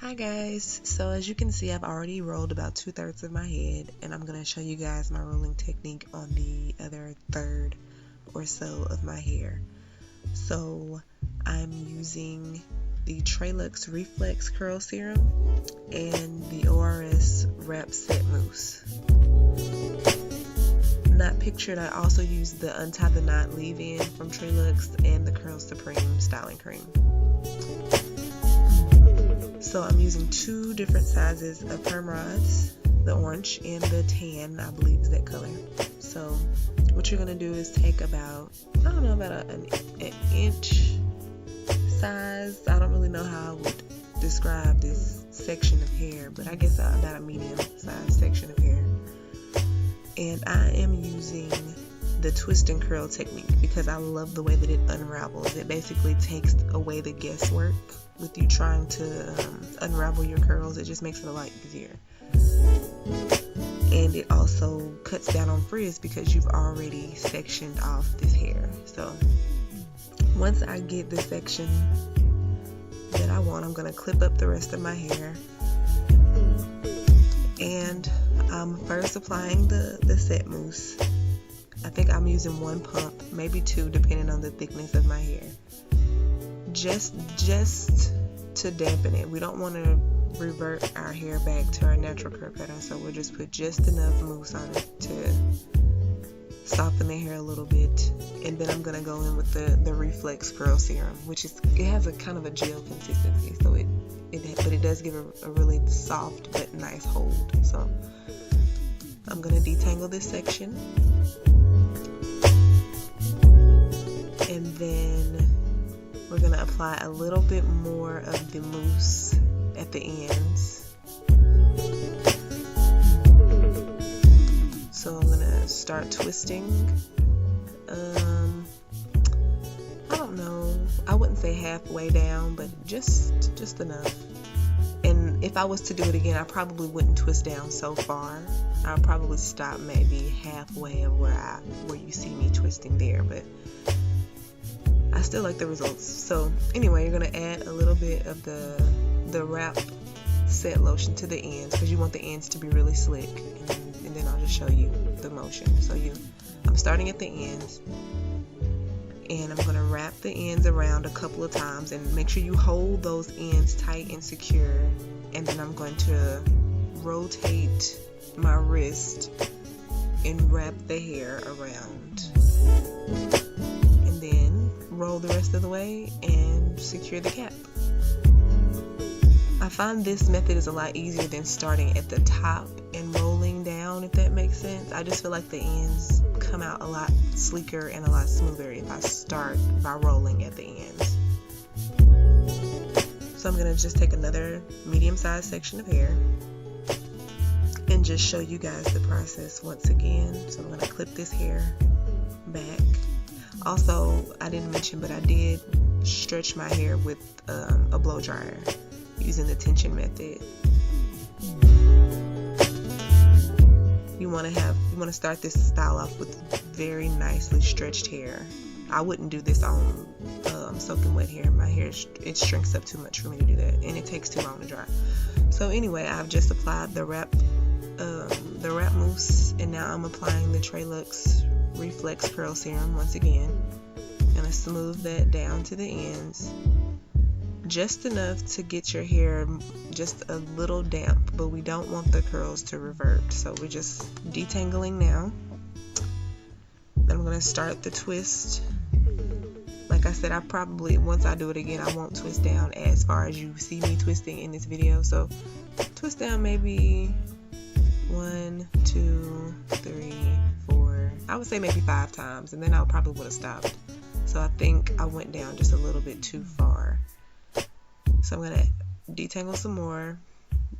Hi guys, so as you can see, I've already rolled about 2/3 of my head, and I'm going to show you guys my rolling technique on the other third or so of my hair. So I'm using the TreLuxe ReFlex Curl Serum and the ORS Wrap Set Mousse. Not pictured, I also used the Untie the Knot leave-in from TreLuxe and the Curl Supreme styling cream. So I'm using 2 different sizes of perm rods, the orange and the tan, I believe is that color. So what you're going to do is take about, I don't know, about an inch size. I don't really know how I would describe this section of hair, but I guess about a medium size section of hair. And I am using the twist and curl technique because I love the way that it unravels. It basically takes away the guesswork with you trying to unravel your curls. It just makes it a lot easier. And it also cuts down on frizz because you've already sectioned off this hair. So once I get the section that I want, I'm going to clip up the rest of my hair. And I'm first applying the set mousse. I think I'm using 1 pump, maybe 2, depending on the thickness of my hair. Just to dampen it. We don't want to revert our hair back to our natural curl pattern, so we'll just put just enough mousse on it to soften the hair a little bit. And then I'm going to go in with the ReFlex Curl Serum, which is, it has a kind of a gel consistency, so but it does give a really soft but nice hold. So I'm going to detangle this section, and then we're going to apply a little bit more of the mousse at the ends. So I'm going to start twisting. I don't know, I wouldn't say halfway down, but just enough. And if I was to do it again, I probably wouldn't twist down so far. I'll probably stop maybe halfway of where you see me twisting there, but I still like the results. So anyway, you're going to add a little bit of the wrap set lotion to the ends because you want the ends to be really slick, and then I'll just show you the motion. So I'm starting at the ends, and I'm going to wrap the ends around a couple of times and make sure you hold those ends tight and secure. And then I'm going to rotate my wrist and wrap the hair around, and then roll the rest of the way and secure the cap. I find this method is a lot easier than starting at the top and rolling down, if that makes sense. I just feel like the ends come out a lot sleeker and a lot smoother if I start by rolling at the ends. So I'm going to just take another medium-sized section of hair and just show you guys the process once again. So I'm going to clip this hair back. Also, I didn't mention, but I did stretch my hair with a blow dryer using the tension method. You want to start this style off with very nicely stretched hair. I wouldn't do this on soaking wet hair. My hair, it shrinks up too much for me to do that, and it takes too long to dry. So anyway, I've just applied the wrap mousse, and now I'm applying the TreLuxe ReFlex Curl Serum once again. I'm gonna smooth that down to the ends, just enough to get your hair just a little damp, but we don't want the curls to revert. So we're just detangling now. Then I'm going to start the twist. Like I said, I probably, once I do it again, I won't twist down as far as you see me twisting in this video. So twist down maybe 1, 2, 3, 4, I would say maybe 5 times, and then I probably would have stopped. So I think I went down just a little bit too far. So I'm going to detangle some more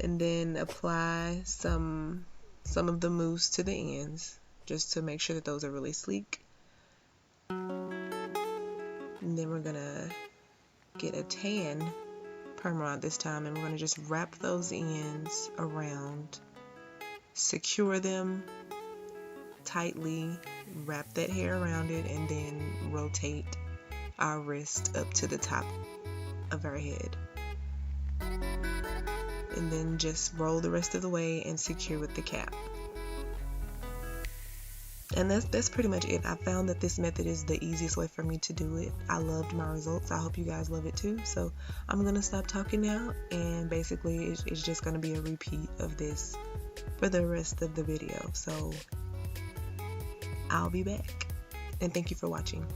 and then apply some of the mousse to the ends just to make sure that those are really sleek. And then we're going to get a tan perm rod this time, and we're going to just wrap those ends around, secure them tightly, wrap that hair around it, and then rotate our wrist up to the top of our head. And then just roll the rest of the way and secure with the cap. And that's pretty much it. I found that this method is the easiest way for me to do it. I loved my results. I hope you guys love it too. So I'm going to stop talking now, and basically it's just going to be a repeat of this for the rest of the video. So I'll be back, and thank you for watching.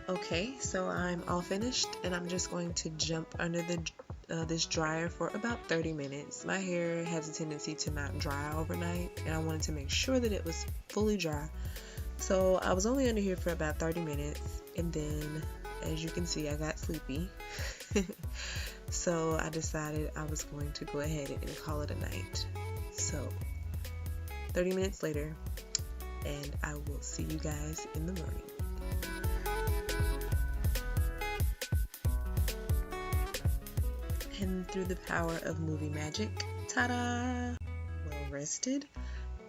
Okay, so I'm all finished, and I'm just going to jump under the this dryer for about 30 minutes. My hair has a tendency to not dry overnight, and I wanted to make sure that it was fully dry. So I was only under here for about 30 minutes, and then as you can see, I got sleepy. So I decided I was going to go ahead and call it a night. So 30 minutes later, and I will see you guys in the morning. And through the power of movie magic, ta-da! Well rested,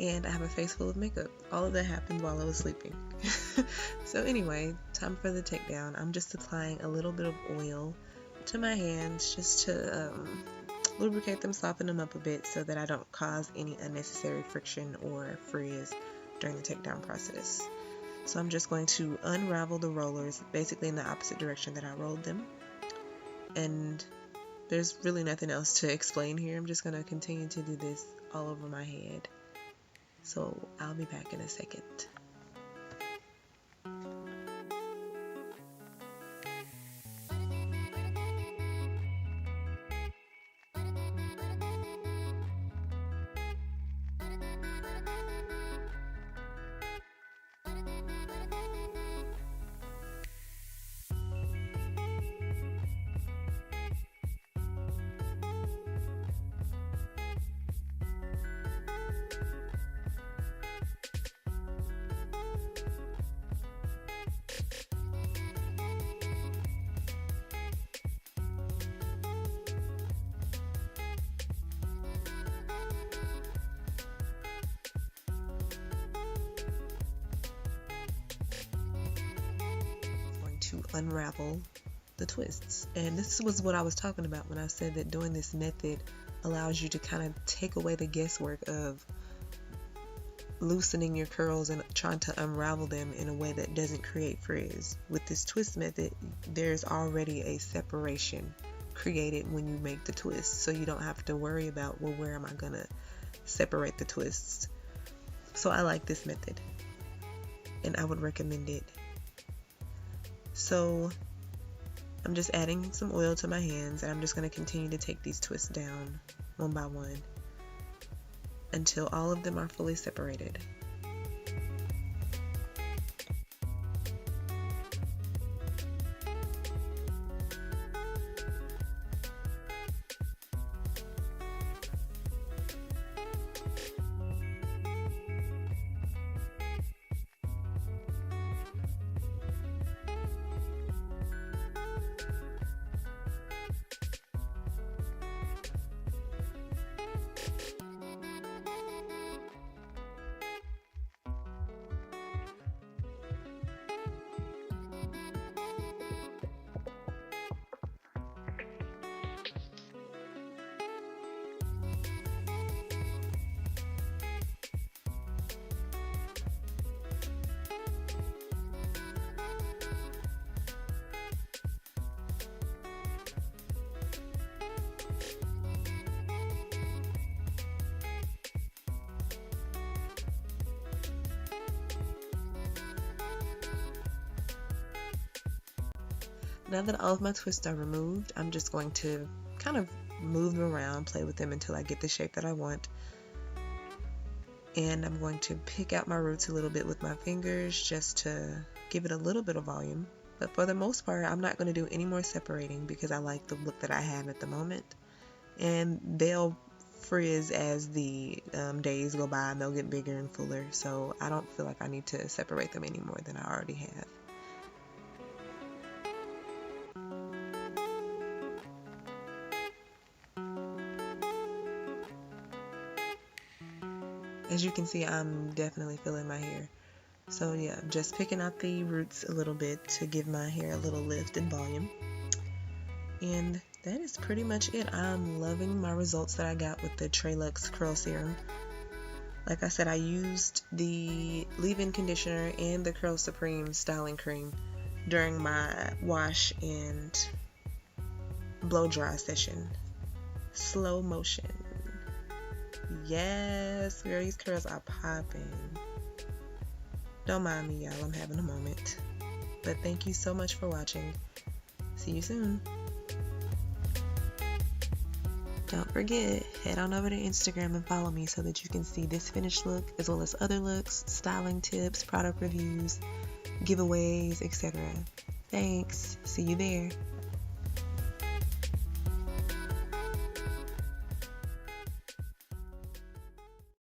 and I have a face full of makeup. All of that happened while I was sleeping. So anyway, time for the takedown. I'm just applying a little bit of oil to my hands just to lubricate them, soften them up a bit so that I don't cause any unnecessary friction or frizz during the takedown process. So I'm just going to unravel the rollers basically in the opposite direction that I rolled them. And there's really nothing else to explain here. I'm just going to continue to do this all over my head. So I'll be back in a second. To unravel the twists, and this was what I was talking about when I said that doing this method allows you to kind of take away the guesswork of loosening your curls and trying to unravel them in a way that doesn't create frizz. With this twist method, there's already a separation created when you make the twist, so you don't have to worry about, well, where am I gonna separate the twists. So I like this method, and I would recommend it. So I'm just adding some oil to my hands, and I'm just going to continue to take these twists down one by one. until all of them are fully separated. Now that all of my twists are removed, I'm just going to kind of move them around, play with them until I get the shape that I want. And I'm going to pick out my roots a little bit with my fingers just to give it a little bit of volume. But for the most part, I'm not going to do any more separating because I like the look that I have at the moment. And they'll frizz as the days go by and they'll get bigger and fuller. So I don't feel like I need to separate them any more than I already have. As you can see, I'm definitely feeling my hair. So yeah, just picking out the roots a little bit to give my hair a little lift and volume. And that is pretty much it. I'm loving my results that I got with the TreLuxe Curl Serum. Like I said, I used the leave-in conditioner and the Curl Supreme styling cream during my wash and blow dry session. Slow motion. Yes, girl, these curls are popping. Don't mind me, y'all. I'm having a moment. But thank you so much for watching. See you soon. Don't forget, head on over to Instagram and follow me so that you can see this finished look as well as other looks, styling tips, product reviews, giveaways, etc. Thanks. See you there.